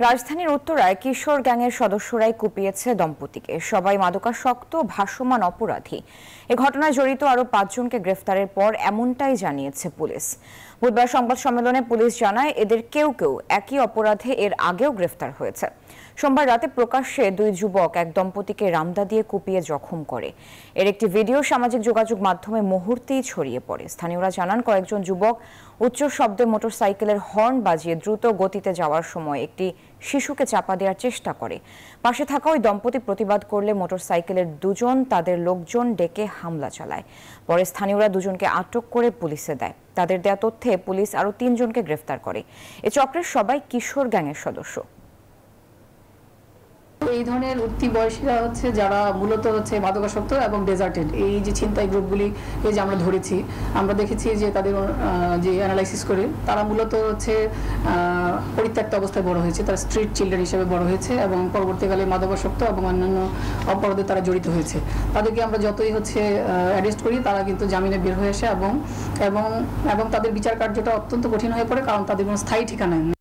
রাজধানীর উত্তরায় কিশোর গ্যাংয়ের সদস্যরাই কুপিয়েছে দম্পতিকে। সবাই মাদকাসক্ত ভাসমান অপরাধী। এ ঘটনায় জড়িত আরও 5 জনকে গ্রেফতারের পর এমনটাই জানিয়েছে পুলিশ। বুধবার সংবাদ সম্মেলনে পুলিশ জানায়, এদের কেউ কেউ একই অপরাধে এর আগেও গ্রেফতার হয়েছে। সোমবার রাতে প্রকাশ্যে 2 যুবক এক দম্পতিকে রামদা দিয়ে কুপিয়ে জখম করে। এর একটি ভিডিও সামাজিক যোগাযোগ মাধ্যমে মুহূর্তেই ছড়িয়ে পড়ে। স্থানীয়রা জানান, কয়েকজন যুবক উচ্চ শব্দে মোটরসাইকেলের হর্ন বাজিয়ে দ্রুত গতিতে যাওয়ার সময় একটি শিশুকে চাপা দেওয়ার চেষ্টা করে। পাশে থাকা ওই দম্পতি প্রতিবাদ করলে মোটরসাইকেলের 2 জন তাদের লোকজন ডেকে হামলা চালায়। পরে স্থানীয়রা 2 জনকে আটক করে পুলিশে দেয়। তাদের দেয়া তথ্যে পুলিশ আরও 3 জনকে গ্রেফতার করে। এ চক্রের সবাই কিশোর গ্যাংয়ের সদস্য। এই ধরনের উঠতি বয়সীরা হচ্ছে যারা মূলত হচ্ছে মাদকাসক্ত এবং ডেজার্টেড, এই যে ছিনতাই গ্রুপগুলি এই যে আমরা ধরেছি, আমরা দেখেছি যে তাদের যে অ্যানালাইসিস করে তারা মূলত হচ্ছে পরিত্যক্ত অবস্থায় বড় হয়েছে, তারা স্ট্রিট চিলড্রেন হিসেবে বড় হয়েছে এবং পরবর্তীকালে মাদকাসক্ত এবং অন্যান্য অপরাধে তারা জড়িত হয়েছে। তাদেরকে আমরা যতই হচ্ছে অ্যারেস্ট করি, তারা কিন্তু জামিনে বের হয়ে আসে এবং এবং এবং তাদের বিচার কার্যটা অত্যন্ত কঠিন হয়ে পড়ে, কারণ তাদের কোনো স্থায়ী ঠিকানা নেই।